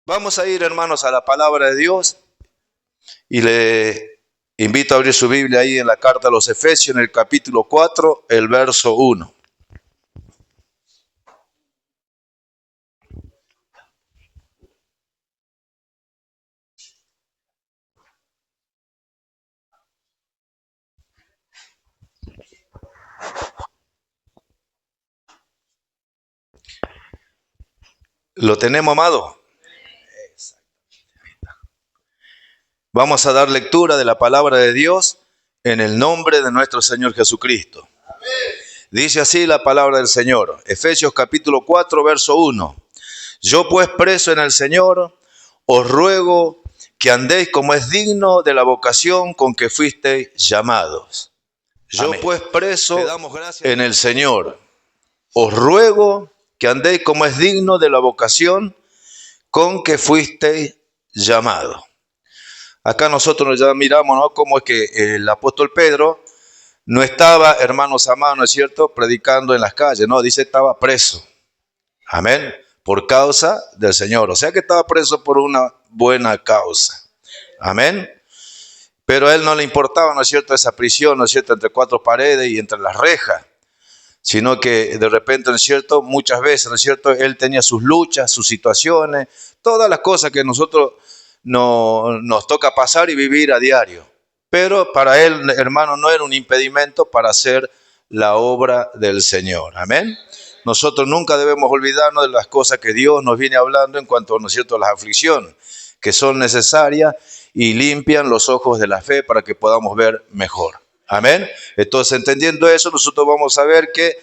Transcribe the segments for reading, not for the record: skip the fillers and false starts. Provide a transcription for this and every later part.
Vamos a ir, hermanos, a la palabra de Dios y le invito a abrir su Biblia ahí en la carta a los Efesios, en el capítulo 4, el verso 1. ¿Lo tenemos, amado? Vamos a dar lectura de la palabra de Dios en el nombre de nuestro Señor Jesucristo. Dice así la palabra del Señor, Efesios capítulo 4, verso 1. Yo pues preso en el Señor, os ruego que andéis como es digno de la vocación con que fuisteis llamados. Yo Amén. pues preso en el Señor, os ruego que andéis como es digno de la vocación con que fuisteis llamados. Acá nosotros ya miramos, ¿no?, cómo es que el apóstol Pedro no estaba, hermanos amados, ¿no es cierto?, predicando en las calles, no, dice estaba preso. Amén. Por causa del Señor. O sea que estaba preso por una buena causa. Amén. Pero a él no le importaba, ¿no es cierto?, esa prisión, ¿no es cierto?, entre cuatro paredes y entre las rejas. Sino que de repente, ¿no es cierto?, muchas veces, ¿no es cierto?, él tenía sus luchas, sus situaciones, todas las cosas que nosotros nos toca pasar y vivir a diario. Pero para él, hermano, no era un impedimento para hacer la obra del Señor. Amén. Nosotros nunca debemos olvidarnos de las cosas que Dios nos viene hablando en cuanto, ¿no es cierto?, a las aflicciones, que son necesarias y limpian los ojos de la fe para que podamos ver mejor. Amén. Entonces, entendiendo eso, nosotros vamos a ver que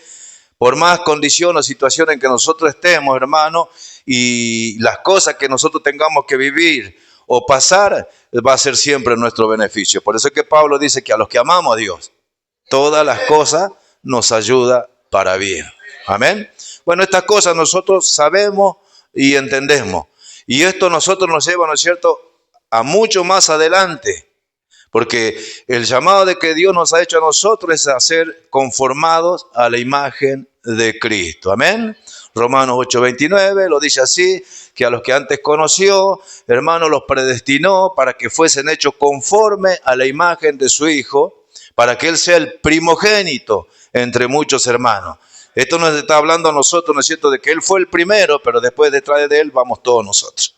por más condiciones o situaciones en que nosotros estemos, hermano, y las cosas que nosotros tengamos que vivir o pasar, va a ser siempre nuestro beneficio. Por eso es que Pablo dice que a los que amamos a Dios, todas las cosas nos ayudan para bien. Amén. Bueno, estas cosas nosotros sabemos y entendemos. Y esto nosotros nos lleva, ¿no es cierto?, a mucho más adelante. Porque el llamado de que Dios nos ha hecho a nosotros es a ser conformados a la imagen de Cristo. Amén. Romanos 8:29 lo dice así, que a los que antes conoció, hermanos, los predestinó para que fuesen hechos conforme a la imagen de su Hijo, para que Él sea el primogénito entre muchos hermanos. Esto nos está hablando a nosotros, ¿no es cierto?, de que Él fue el primero, pero después detrás de Él vamos todos nosotros.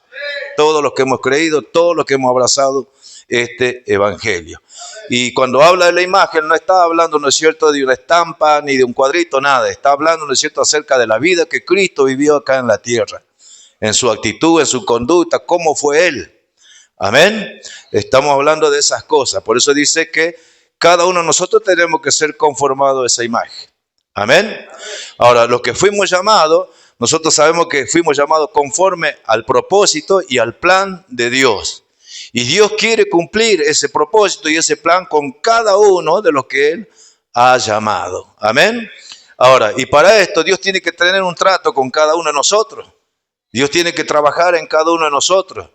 Todos los que hemos creído, todos los que hemos abrazado este evangelio. Y cuando habla de la imagen, no está hablando, ¿no es cierto?, de una estampa ni de un cuadrito, nada. Está hablando, ¿no es cierto?, acerca de la vida que Cristo vivió acá en la tierra, en su actitud, en su conducta, cómo fue Él. Amén. Estamos hablando de esas cosas. Por eso dice que cada uno de nosotros tenemos que ser conformados a esa imagen. Amén. Ahora, los que fuimos llamados, nosotros sabemos que fuimos llamados conforme al propósito y al plan de Dios. Y Dios quiere cumplir ese propósito y ese plan con cada uno de los que Él ha llamado. Amén. Ahora, y para esto Dios tiene que tener un trato con cada uno de nosotros. Dios tiene que trabajar en cada uno de nosotros.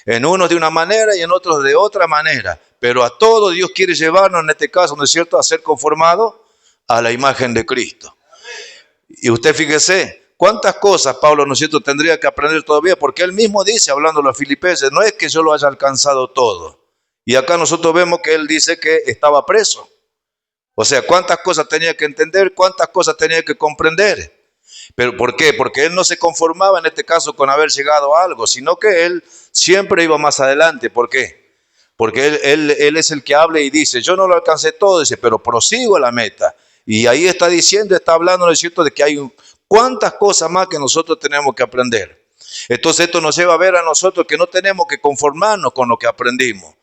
En unos de una manera y en otros de otra manera. Pero a todos Dios quiere llevarnos, en este caso, ¿no es cierto?, a ser conformados a la imagen de Cristo. Y usted fíjese, ¿cuántas cosas Pablo, ¿no es cierto?, tendría que aprender todavía? Porque él mismo dice, hablando a los filipenses, no es que yo lo haya alcanzado todo. Y acá nosotros vemos que él dice que estaba preso. O sea, ¿cuántas cosas tenía que entender? ¿Cuántas cosas tenía que comprender? ¿Pero por qué? Porque él no se conformaba en este caso con haber llegado a algo, sino que él siempre iba más adelante. ¿Por qué? Porque él es el que habla y dice, yo no lo alcancé todo, dice, pero prosigo a la meta. Y ahí está diciendo, está hablando, ¿no es cierto?, de que hay cuántas cosas más que nosotros tenemos que aprender. Entonces esto nos lleva a ver a nosotros que no tenemos que conformarnos con lo que aprendimos.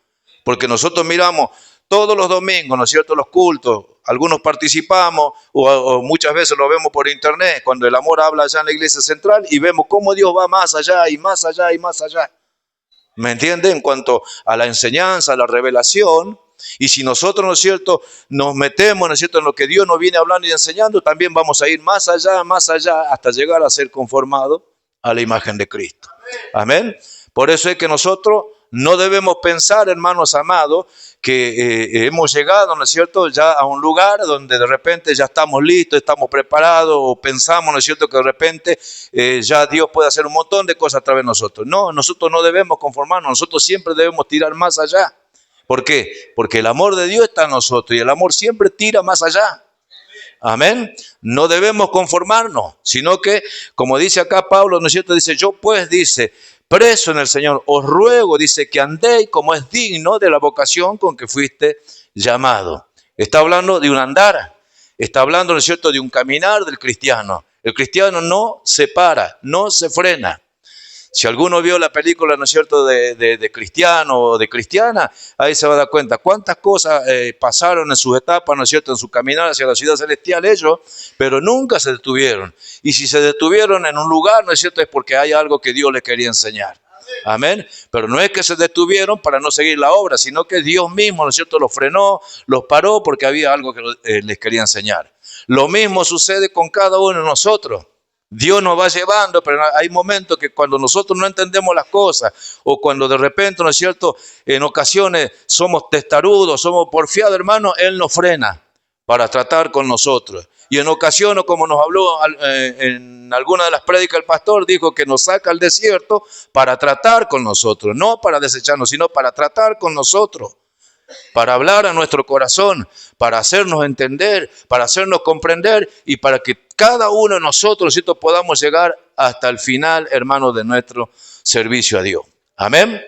Porque nosotros miramos todos los domingos, ¿no es cierto?, los cultos. Algunos participamos o muchas veces lo vemos por internet, cuando el amor habla allá en la iglesia central y vemos cómo Dios va más allá y más allá y más allá. ¿Me entiende? En cuanto a la enseñanza, a la revelación. Y si nosotros, ¿no es cierto?, nos metemos, ¿no es cierto?, en lo que Dios nos viene hablando y enseñando, también vamos a ir más allá, hasta llegar a ser conformados a la imagen de Cristo. Amén. Por eso es que nosotros no debemos pensar, hermanos amados, que hemos llegado, ¿no es cierto?, ya a un lugar donde de repente ya estamos listos, estamos preparados, o pensamos, ¿no es cierto?, que de repente ya Dios puede hacer un montón de cosas a través de nosotros. No, nosotros no debemos conformarnos, nosotros siempre debemos tirar más allá. ¿Por qué? Porque el amor de Dios está en nosotros y el amor siempre tira más allá. Amén. No debemos conformarnos, sino que, como dice acá Pablo, ¿no es cierto?, dice, yo pues, dice, preso en el Señor, os ruego, dice, que andéis como es digno de la vocación con que fuiste llamado. Está hablando de un andar, está hablando, ¿no es cierto?, de un caminar del cristiano. El cristiano no se para, no se frena. Si alguno vio la película, ¿no es cierto?, de cristiano o de cristiana, ahí se va a dar cuenta cuántas cosas pasaron en sus etapas, ¿no es cierto?, en su caminar hacia la ciudad celestial ellos, pero nunca se detuvieron. Y si se detuvieron en un lugar, ¿no es cierto?, es porque hay algo que Dios les quería enseñar. Amén. Pero no es que se detuvieron para no seguir la obra, sino que Dios mismo, ¿no es cierto?, los frenó, los paró porque había algo que les quería enseñar. Lo mismo sucede con cada uno de nosotros. Dios nos va llevando, pero hay momentos que cuando nosotros no entendemos las cosas, o cuando de repente, ¿no es cierto?, en ocasiones somos testarudos, somos porfiados, hermano, Él nos frena para tratar con nosotros. Y en ocasiones, como nos habló en alguna de las prédicas el pastor, dijo que nos saca al desierto para tratar con nosotros, no para desecharnos, sino para tratar con nosotros, para hablar a nuestro corazón, para hacernos entender, para hacernos comprender y para que cada uno de nosotros, ¿cierto?, podamos llegar hasta el final, hermanos, de nuestro servicio a Dios. Amén.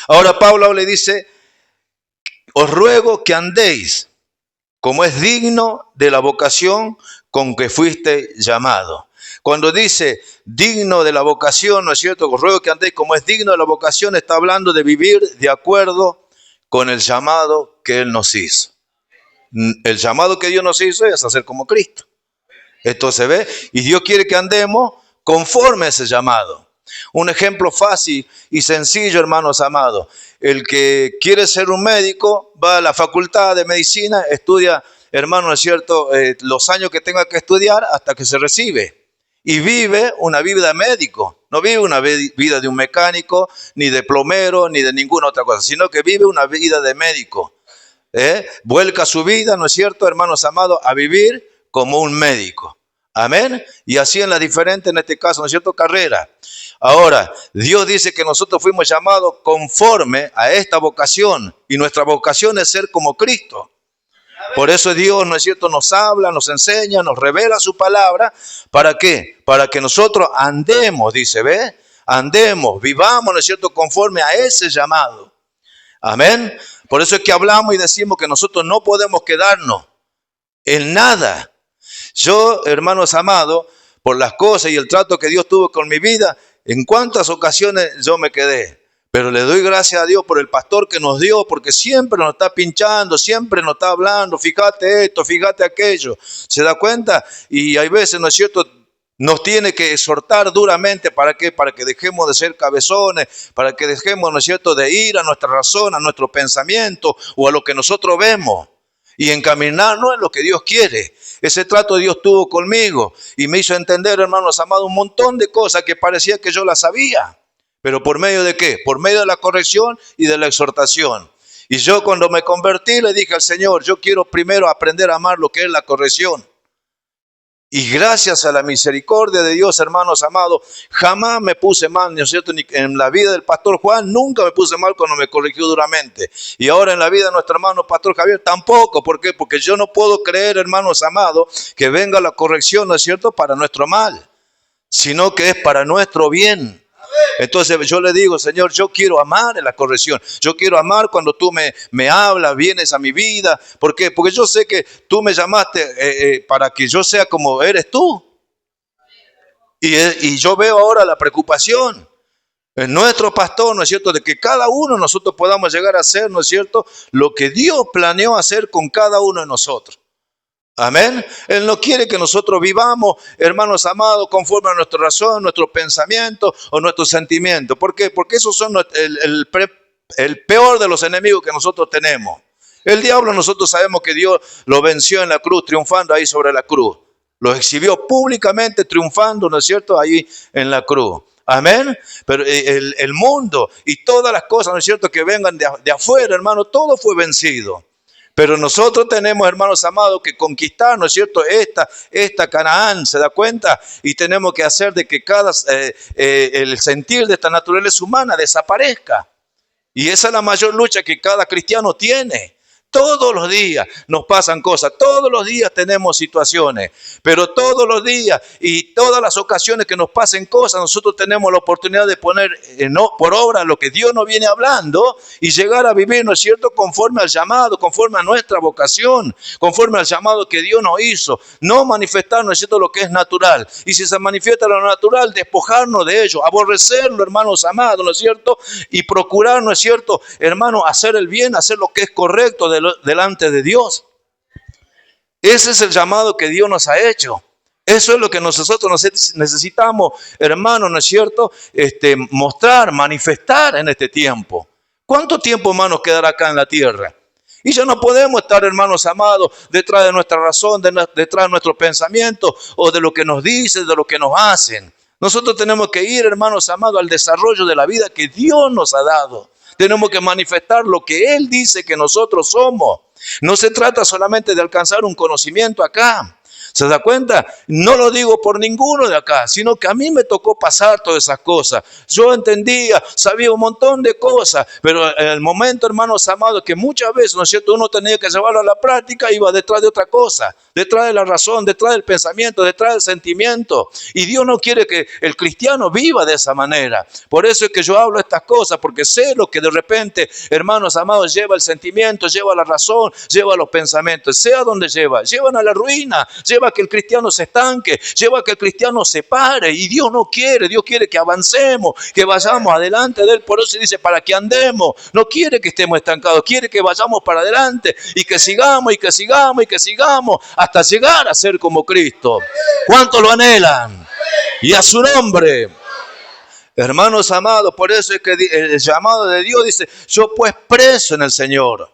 Ahora Pablo le dice, os ruego que andéis como es digno de la vocación con que fuiste llamado. Cuando dice digno de la vocación, ¿no es cierto?, os ruego que andéis como es digno de la vocación, está hablando de vivir de acuerdo con el llamado que Él nos hizo. El llamado que Dios nos hizo es hacer como Cristo. Entonces, ¿ve? Y Dios quiere que andemos conforme a ese llamado. Un ejemplo fácil y sencillo, hermanos amados. El que quiere ser un médico va a la facultad de medicina, estudia, hermano, ¿no es cierto?, los años que tenga que estudiar hasta que se recibe. Y vive una vida de médico. No vive una vida de un mecánico, ni de plomero, ni de ninguna otra cosa, sino que vive una vida de médico. Vuelca su vida, ¿no es cierto, hermanos amados, a vivir como un médico. Amén. Y así en las diferentes, en este caso, ¿no es cierto?, carreras. Ahora, Dios dice que nosotros fuimos llamados conforme a esta vocación. Y nuestra vocación es ser como Cristo. Por eso Dios, ¿no es cierto?, nos habla, nos enseña, nos revela su palabra. ¿Para qué? Para que nosotros andemos, dice, ¿ve? Andemos, vivamos, ¿no es cierto?, conforme a ese llamado. Amén. Por eso es que hablamos y decimos que nosotros no podemos quedarnos en nada. Yo, hermanos amados, por las cosas y el trato que Dios tuvo con mi vida, en cuántas ocasiones yo me quedé. Pero le doy gracias a Dios por el pastor que nos dio, porque siempre nos está pinchando, siempre nos está hablando, fíjate esto, fíjate aquello. ¿Se da cuenta? Y hay veces, ¿no es cierto?, nos tiene que exhortar duramente. ¿Para qué? Para que dejemos de ser cabezones, para que dejemos, ¿no es cierto?, de ir a nuestra razón, a nuestro pensamiento o a lo que nosotros vemos y encaminarnos en lo que Dios quiere. Ese trato Dios tuvo conmigo y me hizo entender, hermanos amados, un montón de cosas que parecía que yo las sabía. ¿Pero por medio de qué? Por medio de la corrección y de la exhortación. Y yo cuando me convertí le dije al Señor, yo quiero primero aprender a amar lo que es la corrección. Y gracias a la misericordia de Dios, hermanos amados, jamás me puse mal, ¿no es cierto? Ni en la vida del pastor Juan, nunca me puse mal cuando me corrigió duramente. Y ahora en la vida de nuestro hermano pastor Javier, tampoco. ¿Por qué? Porque yo no puedo creer, hermanos amados, que venga la corrección, ¿no es cierto?, para nuestro mal, sino que es para nuestro bien. Entonces yo le digo, Señor, yo quiero amar en la corrección. Yo quiero amar cuando tú me hablas, vienes a mi vida. ¿Por qué? Porque yo sé que tú me llamaste para que yo sea como eres tú. Y yo veo ahora la preocupación en nuestro pastor, ¿no es cierto?, de que cada uno de nosotros podamos llegar a hacer, ¿no es cierto?, lo que Dios planeó hacer con cada uno de nosotros. Amén. Él no quiere que nosotros vivamos, hermanos amados, conforme a nuestra razón, nuestro pensamiento o nuestros sentimientos. ¿Por qué? Porque esos son el peor de los enemigos que nosotros tenemos. El diablo, nosotros sabemos que Dios lo venció en la cruz, triunfando ahí sobre la cruz. Lo exhibió públicamente, triunfando, ¿no es cierto?, ahí en la cruz. Amén. Pero el mundo y todas las cosas, ¿no es cierto?, que vengan de afuera, hermano, todo fue vencido. Pero nosotros tenemos, hermanos amados, que conquistar, ¿no es cierto?, esta Canaán, ¿se da cuenta? Y tenemos que hacer de que el sentir de esta naturaleza humana desaparezca. Y esa es la mayor lucha que cada cristiano tiene. Todos los días nos pasan cosas, todos los días tenemos situaciones, pero todos los días y todas las ocasiones que nos pasen cosas, nosotros tenemos la oportunidad de poner por obra lo que Dios nos viene hablando y llegar a vivir, ¿no es cierto?, conforme al llamado, conforme a nuestra vocación, conforme al llamado que Dios nos hizo. No manifestar, ¿no es cierto?, lo que es natural. Y si se manifiesta lo natural, despojarnos de ello, aborrecerlo, hermanos amados, ¿no es cierto?, y procurar, ¿no es cierto?, hermanos, hacer el bien, hacer lo que es correcto delante de Dios. Ese es el llamado que Dios nos ha hecho. Eso es lo que nosotros necesitamos, hermanos, ¿no es cierto?, mostrar, manifestar en este tiempo. ¿Cuánto tiempo, hermanos, quedará acá en la tierra? Y ya no podemos estar, hermanos amados, detrás de nuestra razón, detrás de nuestro pensamiento o de lo que nos dicen, de lo que nos hacen. Nosotros tenemos que ir, hermanos amados, al desarrollo de la vida que Dios nos ha dado. Tenemos que manifestar lo que Él dice que nosotros somos. No se trata solamente de alcanzar un conocimiento acá. ¿Se da cuenta? No lo digo por ninguno de acá, sino que a mí me tocó pasar todas esas cosas. Yo entendía, sabía un montón de cosas, pero en el momento, hermanos amados, que muchas veces, ¿no es cierto?, uno tenía que llevarlo a la práctica, iba detrás de otra cosa, detrás de la razón, detrás del pensamiento, detrás del sentimiento. Y Dios no quiere que el cristiano viva de esa manera. Por eso es que yo hablo estas cosas, porque sé lo que de repente, hermanos amados, lleva el sentimiento, lleva la razón, lleva los pensamientos. Sea donde llevan a la ruina, lleva a que el cristiano se estanque, lleva a que el cristiano se pare. Y Dios no quiere, Dios quiere que avancemos, que vayamos adelante de Él. Por eso dice, para que andemos. No quiere que estemos estancados, quiere que vayamos para adelante y que sigamos y que sigamos y que sigamos hasta llegar a ser como Cristo. ¿Cuántos lo anhelan? Y a su nombre. Hermanos amados, por eso es que el llamado de Dios dice, yo pues preso en el Señor.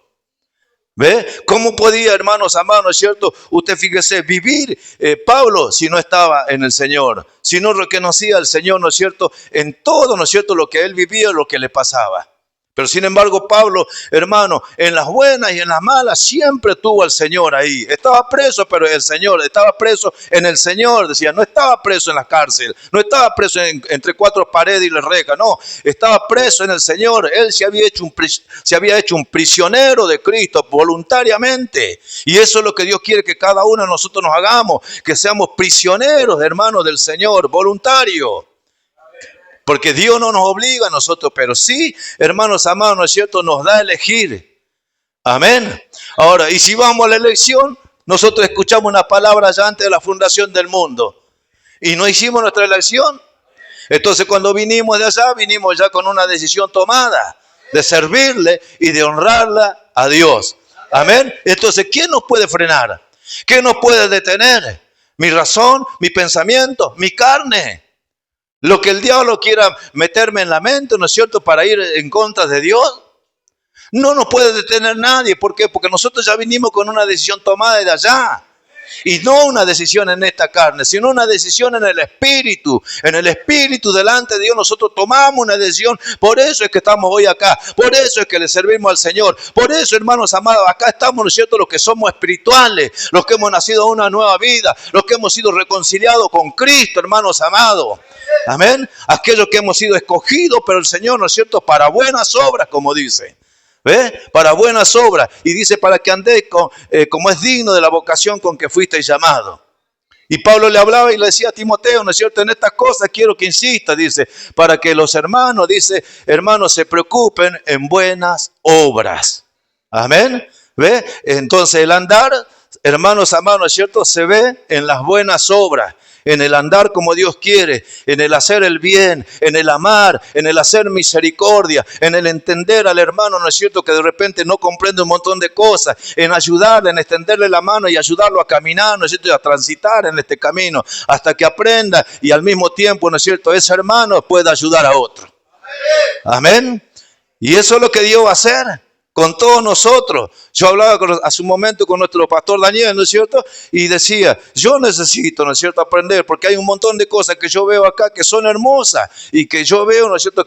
¿Ve? ¿Cómo podía, hermanos amados, ¿no es cierto? Usted fíjese, vivir Pablo si no estaba en el Señor, si no reconocía al Señor, ¿no es cierto?, en todo, ¿no es cierto?, lo que él vivía, lo que le pasaba. Pero sin embargo, Pablo, hermano, en las buenas y en las malas, siempre tuvo al Señor ahí. Estaba preso, pero el Señor, estaba preso en el Señor, decía, no estaba preso en la cárcel, no estaba preso entre cuatro paredes y las rejas, no, estaba preso en el Señor. Él se había hecho un prisionero de Cristo voluntariamente. Y eso es lo que Dios quiere que cada uno de nosotros nos hagamos, que seamos prisioneros, hermanos, del Señor, voluntarios. Porque Dios no nos obliga a nosotros, pero sí, hermanos amados, ¿no es cierto?, nos da a elegir. Amén. Ahora, y si vamos a la elección, nosotros escuchamos una palabra ya antes de la fundación del mundo. Y no hicimos nuestra elección. Entonces, cuando vinimos de allá, vinimos ya con una decisión tomada de servirle y de honrarla a Dios. Amén. Entonces, ¿quién nos puede frenar? ¿Quién nos puede detener? Mi razón, mi pensamiento, mi carne. Lo que el diablo quiera meterme en la mente, ¿no es cierto?, para ir en contra de Dios. No nos puede detener nadie. ¿Por qué? Porque nosotros ya vinimos con una decisión tomada de allá. Y no una decisión en esta carne, sino una decisión en el Espíritu. En el Espíritu delante de Dios nosotros tomamos una decisión. Por eso es que estamos hoy acá. Por eso es que le servimos al Señor. Por eso, hermanos amados, acá estamos, ¿no es cierto?, los que somos espirituales, los que hemos nacido a una nueva vida, los que hemos sido reconciliados con Cristo, hermanos amados. Amén. Aquellos que hemos sido escogidos, pero el Señor, ¿no es cierto?, para buenas obras, como dice. ¿Ve? Para buenas obras. Y dice, para que andéis como es digno de la vocación con que fuisteis llamados. Y Pablo le hablaba y le decía a Timoteo, ¿no es cierto?, en estas cosas quiero que insista, dice, para que los hermanos, dice, hermanos, se preocupen en buenas obras. Amén. ¿Ve? Entonces el andar, hermanos amados, ¿no es cierto?, se ve en las buenas obras. En el andar como Dios quiere, en el hacer el bien, en el amar, en el hacer misericordia, en el entender al hermano, ¿no es cierto?, que de repente no comprende un montón de cosas, en ayudarle, en extenderle la mano y ayudarlo a caminar, ¿no es cierto?, y a transitar en este camino, hasta que aprenda y al mismo tiempo, ¿no es cierto?, ese hermano pueda ayudar a otro. Amén. Y eso es lo que Dios va a hacer. con todos nosotros. Yo hablaba hace un momento con nuestro pastor Daniel, ¿no es cierto? Y decía, yo necesito, ¿no es cierto?, aprender, porque hay un montón de cosas que yo veo acá que son hermosas y que yo veo, ¿no es cierto?,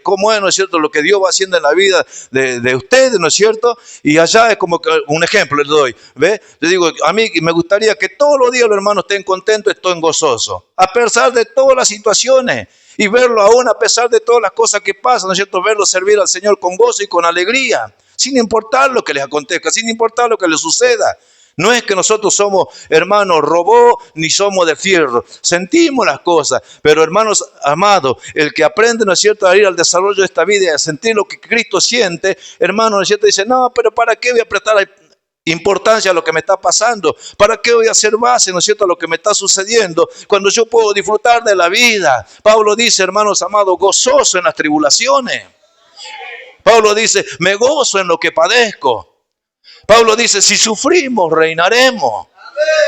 cómo es, ¿no es cierto?, lo que Dios va haciendo en la vida de ustedes, ¿no es cierto? Y allá es como que un ejemplo les doy, ¿ve? Yo digo, a mí me gustaría que todos los días los hermanos estén contentos, estén gozosos, a pesar de todas las situaciones. Y verlo aún a pesar de todas las cosas que pasan, ¿no es cierto? Verlo servir al Señor con gozo y con alegría, sin importar lo que les acontezca, sin importar lo que les suceda. No es que nosotros somos hermanos robots ni somos de fierro. Sentimos las cosas, pero hermanos amados, el que aprende, ¿no es cierto?, a ir al desarrollo de esta vida y a sentir lo que Cristo siente, hermano, ¿no es cierto?, dice, no, pero ¿para qué voy a prestar importancia a lo que me está pasando? ¿Para qué voy a hacer base, ¿no es cierto?, a lo que me está sucediendo cuando yo puedo disfrutar de la vida? Pablo dice, hermanos amados, gozoso en las tribulaciones. Pablo dice, me gozo en lo que padezco. Pablo dice, si sufrimos, reinaremos.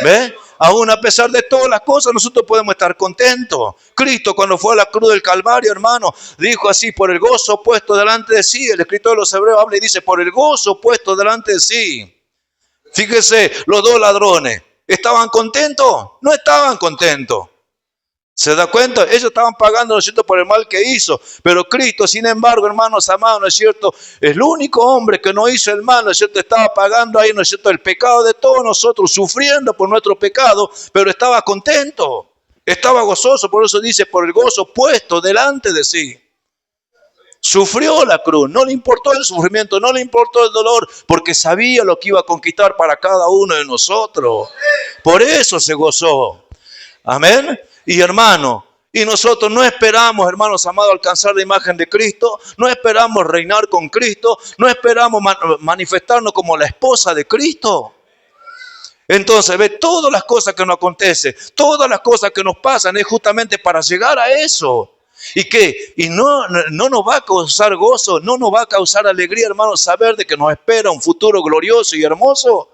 ¿Ves? Aún a pesar de todas las cosas, nosotros podemos estar contentos. Cristo, cuando fue a la cruz del Calvario, hermano, dijo así, por el gozo puesto delante de sí. El escritor de los Hebreos habla y dice, por el gozo puesto delante de sí. Fíjese, los dos ladrones, ¿estaban contentos? No estaban contentos. ¿Se da cuenta? Ellos estaban pagando, ¿no es cierto?, por el mal que hizo. Pero Cristo, sin embargo, hermanos amados, ¿no es cierto?, el único hombre que no hizo el mal, ¿no es cierto?, estaba pagando ahí, ¿no es cierto?, el pecado de todos nosotros, sufriendo por nuestro pecado, pero estaba contento, estaba gozoso. Por eso dice, por el gozo puesto delante de sí. Sufrió la cruz, no le importó el sufrimiento, no le importó el dolor, porque sabía lo que iba a conquistar para cada uno de nosotros. Por eso se gozó. Amén. Y hermano, y nosotros no esperamos, hermanos amados, alcanzar la imagen de Cristo, no esperamos reinar con Cristo, no esperamos manifestarnos como la esposa de Cristo. Entonces, ve, todas las cosas que nos acontecen, todas las cosas que nos pasan es justamente para llegar a eso. ¿Y qué? Y no nos va a causar gozo, no nos va a causar alegría, hermanos, saber de que nos espera un futuro glorioso y hermoso.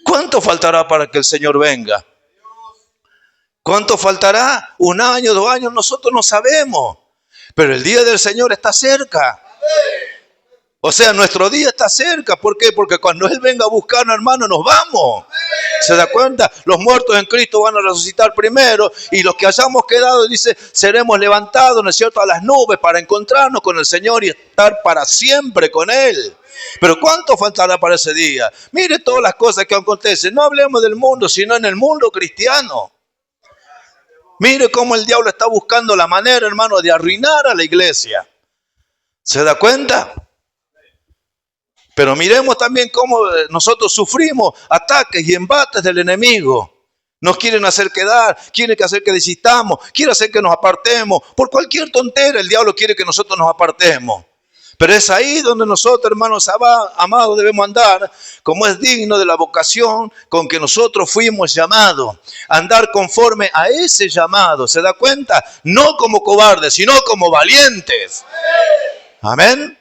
¿Cuánto faltará para que el Señor venga? ¿Cuánto faltará? ¿Un año, 2 años? Nosotros no sabemos. Pero el día del Señor está cerca. O sea, nuestro día está cerca. ¿Por qué? Porque cuando Él venga a buscarnos, hermano, nos vamos. ¿Se da cuenta? Los muertos en Cristo van a resucitar primero. Y los que hayamos quedado, dice, seremos levantados, ¿no es cierto?, a las nubes para encontrarnos con el Señor y estar para siempre con Él. Pero ¿cuánto faltará para ese día? Mire todas las cosas que acontecen. No hablemos del mundo, sino en el mundo cristiano. Mire cómo el diablo está buscando la manera, hermano, de arruinar a la iglesia. ¿Se da cuenta? Pero miremos también cómo nosotros sufrimos ataques y embates del enemigo. Nos quieren hacer quedar, quieren hacer que desistamos, quieren hacer que nos apartemos. Por cualquier tontera el diablo quiere que nosotros nos apartemos. Pero es ahí donde nosotros, hermanos amados, debemos andar como es digno de la vocación con que nosotros fuimos llamados. Andar conforme a ese llamado. ¿Se da cuenta? No como cobardes, sino como valientes. Amén.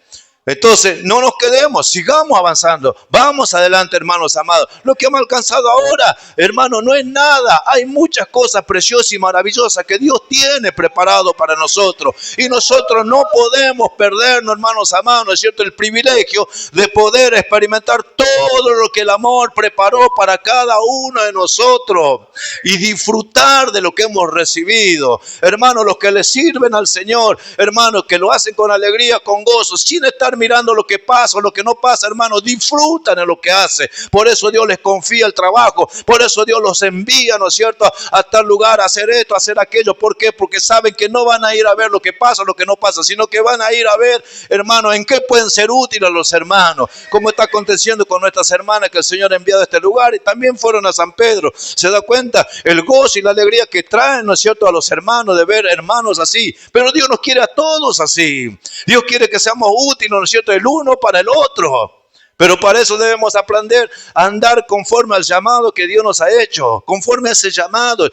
Entonces, no nos quedemos, sigamos avanzando. Vamos adelante, hermanos amados. Lo que hemos alcanzado ahora, hermano, no es nada. Hay muchas cosas preciosas y maravillosas que Dios tiene preparado para nosotros. Y nosotros no podemos perdernos, hermanos amados, ¿no es cierto?, el privilegio de poder experimentar todo lo que el amor preparó para cada uno de nosotros. Y disfrutar de lo que hemos recibido. Hermanos, los que le sirven al Señor, hermanos, que lo hacen con alegría, con gozo, sin estar mirando lo que pasa o lo que no pasa, hermanos, disfrutan de lo que hace. Por eso Dios les confía el trabajo, por eso Dios los envía, ¿no es cierto?, a tal lugar, a hacer esto, a hacer aquello. ¿Por qué? Porque saben que no van a ir a ver lo que pasa o lo que no pasa, sino que van a ir a ver, hermanos, en qué pueden ser útiles a los hermanos, como está aconteciendo con nuestras hermanas que el Señor ha enviado a este lugar y también fueron a San Pedro. ¿Se da cuenta? El gozo y la alegría que traen, ¿no es cierto?, a los hermanos de ver hermanos así. Pero Dios nos quiere a todos así. Dios quiere que seamos útiles, ¿no es cierto?, el uno para el otro. Pero para eso debemos aprender a andar conforme al llamado que Dios nos ha hecho, conforme a ese llamado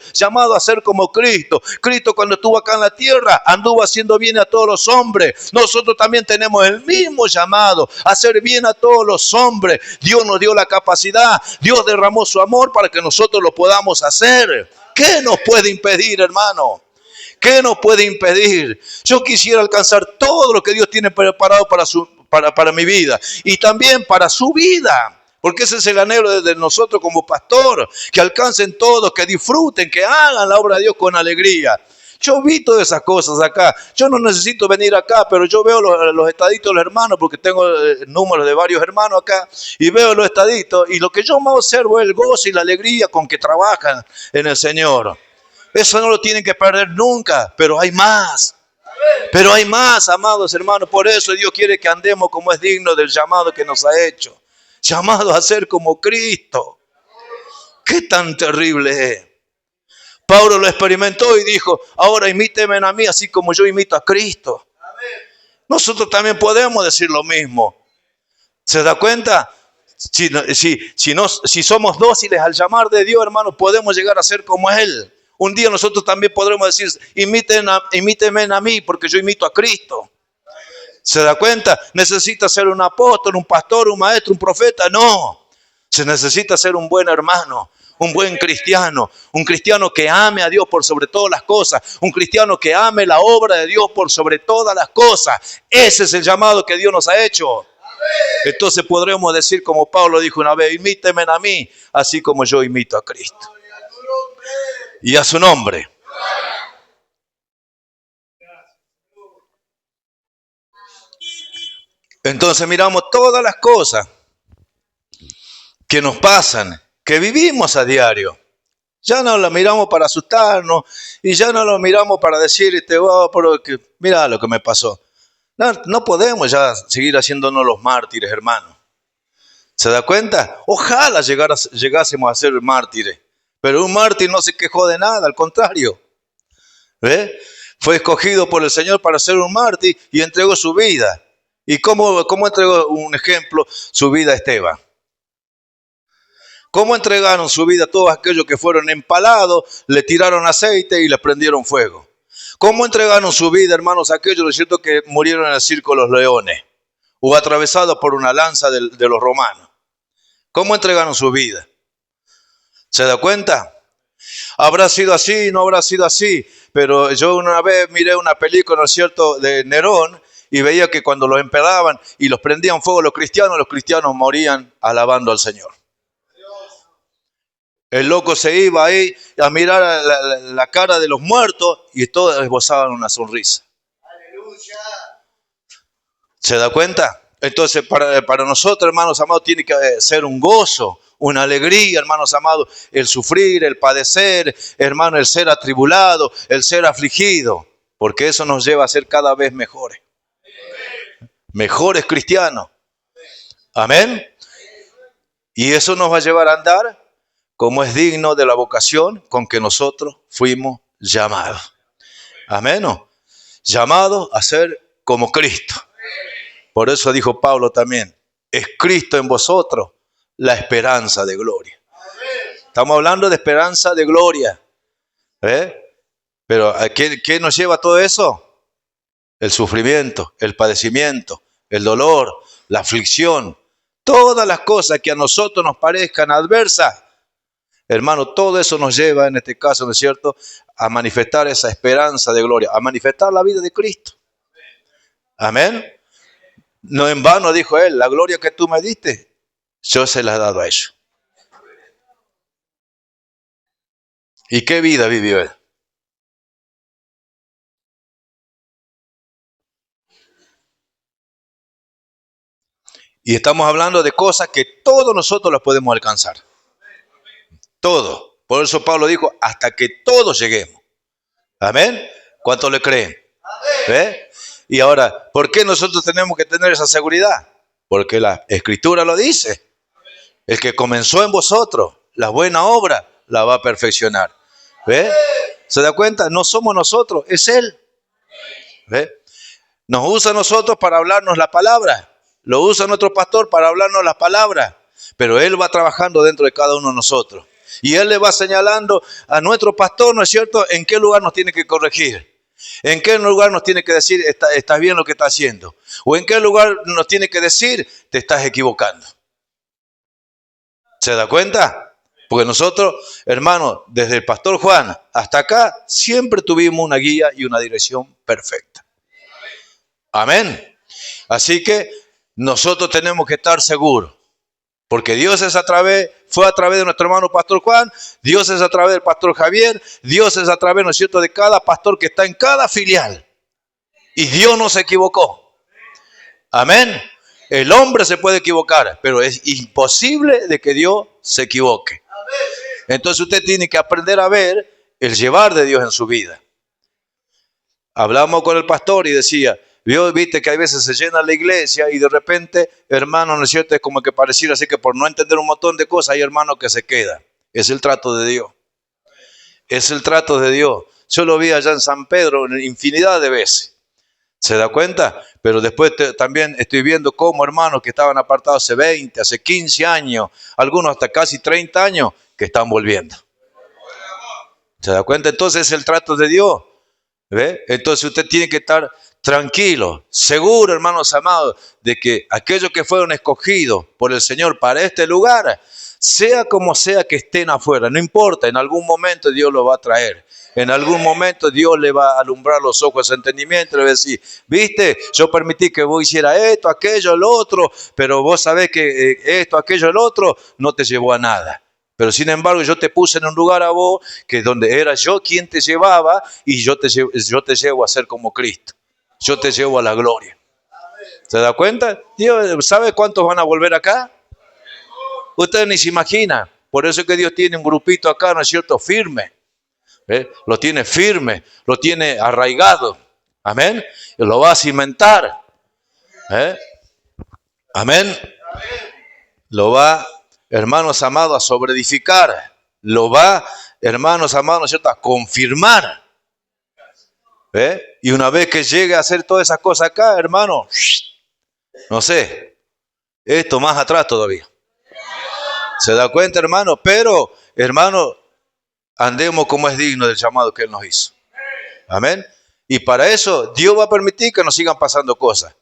a ser como Cristo. Cristo, cuando estuvo acá en la tierra, anduvo haciendo bien a todos los hombres. Nosotros también tenemos el mismo llamado, a hacer bien a todos los hombres. Dios nos dio la capacidad, Dios derramó su amor para que nosotros lo podamos hacer. ¿Qué nos puede impedir, hermano? ¿Qué nos puede impedir? Yo quisiera alcanzar todo lo que Dios tiene preparado para mi vida y también para su vida. Porque ese es el anhelo de nosotros como pastor, que alcancen todos, que disfruten, que hagan la obra de Dios con alegría. Yo vi todas esas cosas acá. Yo no necesito venir acá, pero yo veo los estaditos de los hermanos, porque tengo números de varios hermanos acá, y veo los estaditos, y lo que yo más observo es el gozo y la alegría con que trabajan en el Señor. Eso no lo tienen que perder nunca, pero hay más. Pero hay más, amados hermanos. Por eso Dios quiere que andemos como es digno del llamado que nos ha hecho. Llamados a ser como Cristo. ¿Qué tan terrible es? Pablo lo experimentó y dijo, ahora imítenme a mí así como yo imito a Cristo. Nosotros también podemos decir lo mismo. ¿Se da cuenta? Si somos dóciles al llamar de Dios, hermanos, podemos llegar a ser como Él. Un día nosotros también podremos decir, imítenme a mí porque yo imito a Cristo. ¿Se da cuenta? ¿Necesita ser un apóstol, un pastor, un maestro, un profeta? No. Se necesita ser un buen hermano, un buen cristiano, un cristiano que ame a Dios por sobre todas las cosas, un cristiano que ame la obra de Dios por sobre todas las cosas. Ese es el llamado que Dios nos ha hecho. Entonces podremos decir como Pablo dijo una vez, imítenme a mí, así como yo imito a Cristo. Y a su nombre. Entonces miramos todas las cosas que nos pasan, que vivimos a diario. Ya no lo miramos para asustarnos y ya no lo miramos para decir, mira lo que me pasó. No podemos ya seguir haciéndonos los mártires, hermano. ¿Se da cuenta? Ojalá llegásemos a ser mártires. Pero un mártir no se quejó de nada, al contrario. ¿Ve? Fue escogido por el Señor para ser un mártir y entregó su vida. ¿Y cómo entregó, un ejemplo, su vida a Esteban? ¿Cómo entregaron su vida a todos aquellos que fueron empalados, le tiraron aceite y le prendieron fuego? ¿Cómo entregaron su vida, hermanos, aquellos, ¿no es cierto?, que murieron en el circo de los leones o atravesados por una lanza de los romanos? ¿Cómo entregaron su vida? ¿Se da cuenta? Habrá sido así, no habrá sido así, pero yo una vez miré una película, ¿no es cierto?, de Nerón y veía que cuando los empalaban y los prendían fuego los cristianos morían alabando al Señor. El loco se iba ahí a mirar la cara de los muertos y todos esbozaban una sonrisa. ¡Aleluya! ¿Se da cuenta? Entonces para nosotros, hermanos amados, tiene que ser un gozo, una alegría, hermanos amados, el sufrir, el padecer, hermano, el ser atribulado, el ser afligido, porque eso nos lleva a ser cada vez mejores. Mejores cristianos. Amén. Y eso nos va a llevar a andar como es digno de la vocación con que nosotros fuimos llamados. Amén. Llamados a ser como Cristo. Por eso dijo Pablo también, es Cristo en vosotros la esperanza de gloria. Estamos hablando de esperanza de gloria. Pero ¿qué nos lleva a todo eso? El sufrimiento, el padecimiento, el dolor, la aflicción. Todas las cosas que a nosotros nos parezcan adversas. Hermano, todo eso nos lleva, en este caso, ¿no es cierto?, a manifestar esa esperanza de gloria, a manifestar la vida de Cristo. Amén. No en vano dijo él, la gloria que tú me diste, yo se la he dado a ellos. ¿Y qué vida vivió él? Y estamos hablando de cosas que todos nosotros las podemos alcanzar. Todo. Por eso Pablo dijo, hasta que todos lleguemos. Amén. ¿Cuántos le creen? ¿Ve? Y ahora, ¿por qué nosotros tenemos que tener esa seguridad? Porque la Escritura lo dice. El que comenzó en vosotros la buena obra la va a perfeccionar. ¿Ve? ¿Se da cuenta? No somos nosotros, es Él. ¿Ve? Nos usa a nosotros para hablarnos la palabra. Lo usa nuestro pastor para hablarnos las palabras. Pero Él va trabajando dentro de cada uno de nosotros. Y Él le va señalando a nuestro pastor, ¿no es cierto?, en qué lugar nos tiene que corregir. En qué lugar nos tiene que decir, estás bien lo que estás haciendo. O en qué lugar nos tiene que decir, te estás equivocando. ¿Se da cuenta? Porque nosotros, hermanos, desde el pastor Juan hasta acá, siempre tuvimos una guía y una dirección perfecta. Amén. Así que nosotros tenemos que estar seguros. Porque Dios fue a través de nuestro hermano Pastor Juan, Dios es a través del Pastor Javier, Dios es a través, ¿no es cierto?, de cada pastor que está en cada filial. Y Dios no se equivocó. Amén. El hombre se puede equivocar, pero es imposible de que Dios se equivoque. Entonces usted tiene que aprender a ver el llevar de Dios en su vida. Hablamos con el pastor y decía, viste que hay veces se llena la iglesia y de repente, hermano, ¿no es cierto? Es como que pareciera así que por no entender un montón de cosas hay hermanos que se quedan. Es el trato de Dios. Es el trato de Dios. Yo lo vi allá en San Pedro infinidad de veces. ¿Se da cuenta? Pero después también estoy viendo cómo hermanos que estaban apartados hace 20, hace 15 años, algunos hasta casi 30 años, que están volviendo. ¿Se da cuenta? Entonces es el trato de Dios. ¿Ve? Entonces usted tiene que estar tranquilo, seguro, hermanos amados, de que aquellos que fueron escogidos por el Señor para este lugar, sea como sea que estén afuera, no importa, en algún momento Dios los va a traer. En algún momento Dios le va a alumbrar los ojos de entendimiento, le va a decir, viste, yo permití que vos hicieras esto, aquello, lo otro, pero vos sabés que esto, aquello, lo otro, no te llevó a nada. Pero sin embargo yo te puse en un lugar a vos, que donde era yo quien te llevaba, y yo te llevo a ser como Cristo. Yo te llevo a la gloria. ¿Se da cuenta? Dios, ¿sabe cuántos van a volver acá? Ustedes ni se imaginan. Por eso es que Dios tiene un grupito acá, ¿no es cierto? Firme. Lo tiene firme, lo tiene arraigado. Amén. Y lo va a cimentar. Amén. Lo va, hermanos amados, a sobreedificar. Lo va, hermanos amados, ¿no es cierto?, a confirmar. Y una vez que llegue a hacer todas esas cosas acá, hermano, no sé, esto más atrás todavía. ¿Se da cuenta, hermano? Pero, hermano, andemos como es digno del llamado que Él nos hizo. Amén. Y para eso Dios va a permitir que nos sigan pasando cosas.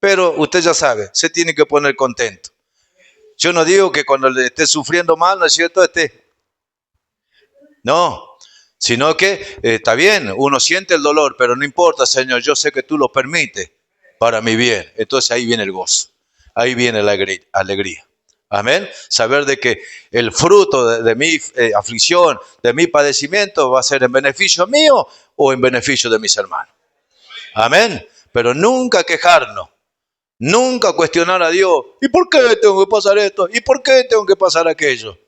Pero usted ya sabe, se tiene que poner contento. Yo no digo que cuando le esté sufriendo mal, ¿no es cierto?, no, sino que está bien, uno siente el dolor, pero no importa, Señor, yo sé que tú lo permites para mi bien. Entonces ahí viene el gozo, ahí viene la alegría. Amén. Saber de que el fruto de mi aflicción, de mi padecimiento, va a ser en beneficio mío o en beneficio de mis hermanos. Amén. Pero nunca quejarnos, nunca cuestionar a Dios. ¿Y por qué tengo que pasar esto? ¿Y por qué tengo que pasar aquello?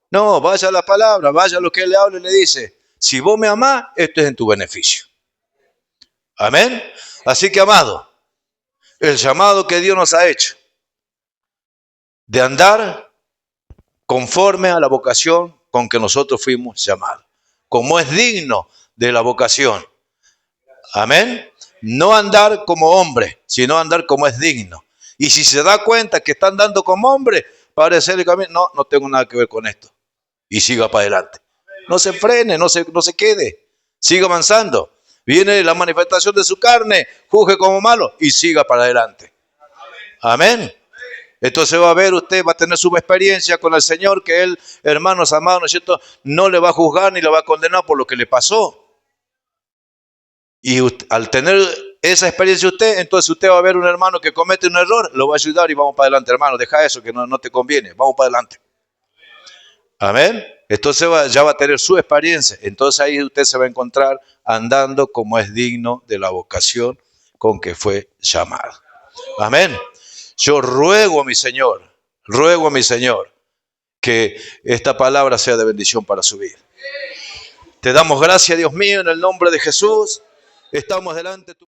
No, vaya a la palabra, vaya a lo que Él le habla y le dice, si vos me amás, esto es en tu beneficio. Amén. Así que, amado, el llamado que Dios nos ha hecho de andar conforme a la vocación con que nosotros fuimos llamados, como es digno de la vocación. Amén. No andar como hombre, sino andar como es digno. Y si se da cuenta que está andando como hombre, parece el camino, no tengo nada que ver con esto. Y siga para adelante. No se frene, no se quede. Siga avanzando. Viene la manifestación de su carne, juzgue como malo y siga para adelante. Amén. Entonces va a ver, usted va a tener su experiencia con el Señor, que Él, hermanos amados, ¿no es cierto?, no le va a juzgar ni le va a condenar por lo que le pasó. Y usted, al tener esa experiencia usted, entonces usted va a ver un hermano que comete un error, lo va a ayudar y vamos para adelante, hermano, deja eso que no te conviene, vamos para adelante. Amén. Entonces ya va a tener su experiencia. Entonces ahí usted se va a encontrar andando como es digno de la vocación con que fue llamado. Amén. Yo ruego a mi Señor, que esta palabra sea de bendición para su vida. Te damos gracias, Dios mío, en el nombre de Jesús. Estamos delante de tu